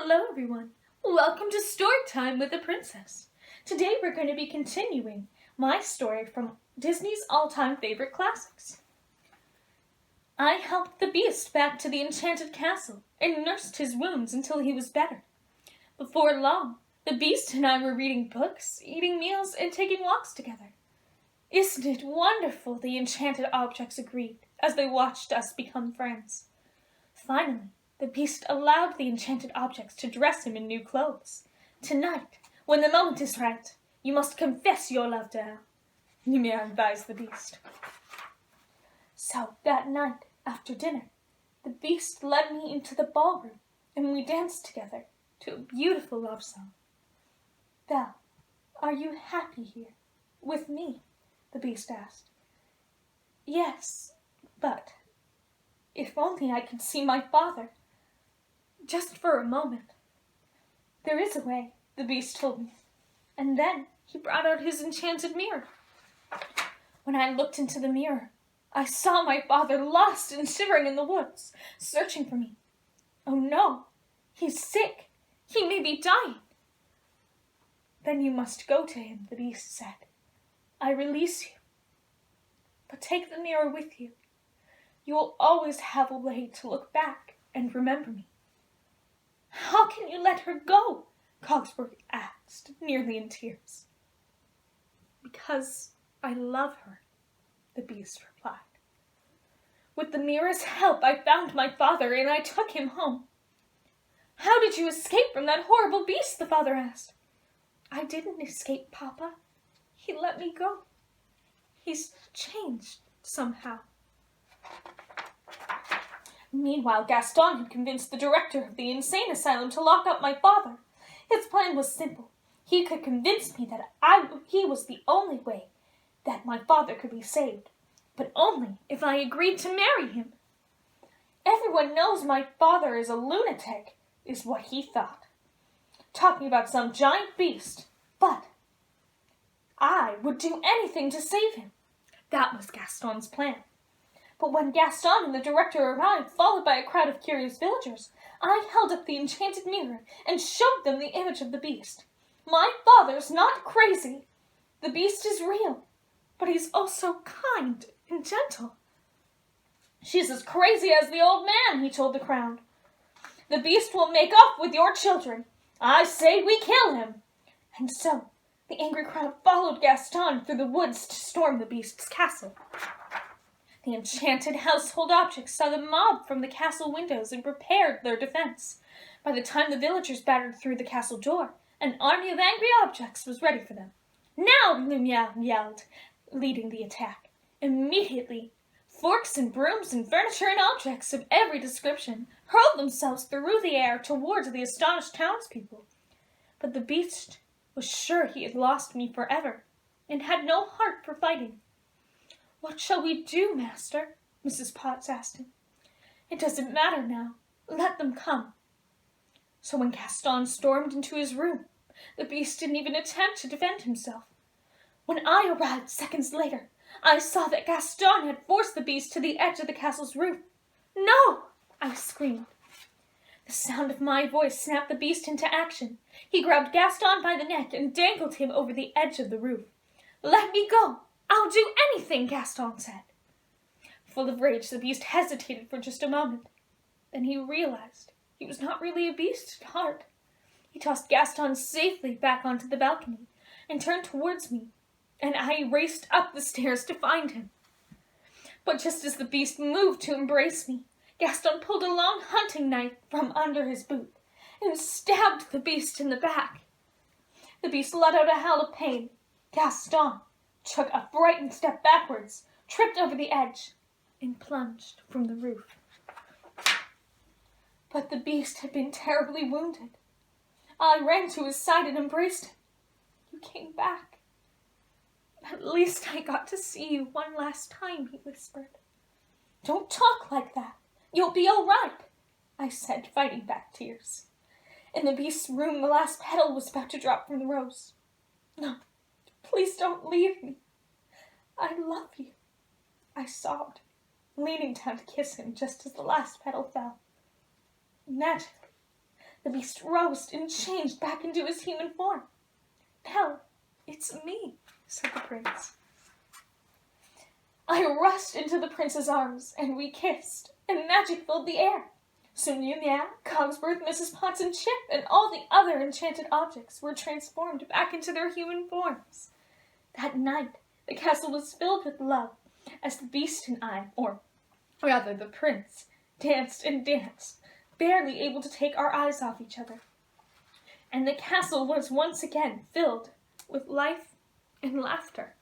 Hello everyone, welcome to Story Time with the Princess. Today we're going to be continuing my story from Disney's all-time favorite classics. I helped the Beast back to the enchanted castle and nursed his wounds until he was better. Before long, the Beast and I were reading books, eating meals, and taking walks together. Isn't it wonderful, the enchanted objects agreed as they watched us become friends. Finally, the Beast allowed the enchanted objects to dress him in new clothes. Tonight, when the moment is right, you must confess your love to her, Ymir advised the Beast. So that night, after dinner, the Beast led me into the ballroom, and we danced together to a beautiful love song. Belle, are you happy here, with me? The Beast asked. Yes, but if only I could see my father. Just for a moment. There is a way, the Beast told me, and then he brought out his enchanted mirror. When I looked into the mirror, I saw my father lost and shivering in the woods, searching for me. Oh no, he's sick. He may be dying. Then you must go to him, the Beast said. I release you. But take the mirror with you. You will always have a way to look back and remember me. How can you let her go? Cogsworth asked, nearly in tears. Because I love her, the Beast replied. With the mirror's help, I found my father and I took him home. How did you escape from that horrible beast? The father asked. I didn't escape, Papa. He let me go. He's changed somehow. Meanwhile, Gaston had convinced the director of the insane asylum to lock up my father. His plan was simple. He could convince me that he was the only way that my father could be saved, but only if I agreed to marry him. Everyone knows my father is a lunatic, is what he thought. Talking about some giant beast, but I would do anything to save him. That was Gaston's plan. But when Gaston and the director arrived, followed by a crowd of curious villagers, I held up the enchanted mirror and showed them the image of the beast. My father's not crazy. The beast is real, but he's also kind and gentle. She's as crazy as the old man, he told the crowd. The beast will make off with your children. I say we kill him. And so the angry crowd followed Gaston through the woods to storm the beast's castle. The enchanted household objects saw the mob from the castle windows and prepared their defense. By the time the villagers battered through the castle door, an army of angry objects was ready for them. Now, Lumiere yelled, leading the attack. Immediately, forks and brooms and furniture and objects of every description hurled themselves through the air towards the astonished townspeople. But the beast was sure he had lost me forever and had no heart for fighting. What shall we do, Master? Mrs. Potts asked him. It doesn't matter now. Let them come. So when Gaston stormed into his room, the beast didn't even attempt to defend himself. When I arrived seconds later, I saw that Gaston had forced the beast to the edge of the castle's roof. No! I screamed. The sound of my voice snapped the beast into action. He grabbed Gaston by the neck and dangled him over the edge of the roof. Let me go! I'll do anything, Gaston said. Full of rage, the beast hesitated for just a moment. Then he realized he was not really a beast at heart. He tossed Gaston safely back onto the balcony and turned towards me, and I raced up the stairs to find him. But just as the beast moved to embrace me, Gaston pulled a long hunting knife from under his boot and stabbed the beast in the back. The beast let out a howl of pain. Gaston took a frightened step backwards, tripped over the edge, and plunged from the roof. But the beast had been terribly wounded. I ran to his side and embraced him. You came back. At least I got to see you one last time, he whispered. Don't talk like that. You'll be all right, I said, fighting back tears. In the beast's room, the last petal was about to drop from the rose. No. Please don't leave me. I love you, I sobbed, leaning down to kiss him just as the last petal fell. Magically, The beast rose and changed back into his human form. "Now, it's me," said the prince. I rushed into the prince's arms, and we kissed, and magic filled the air. Soon Mew Meow, Cogsworth, Mrs. Potts, and Chip, and all the other enchanted objects were transformed back into their human forms. That night, the castle was filled with love, as the beast and I, or rather the prince, danced and danced, barely able to take our eyes off each other. And the castle was once again filled with life and laughter.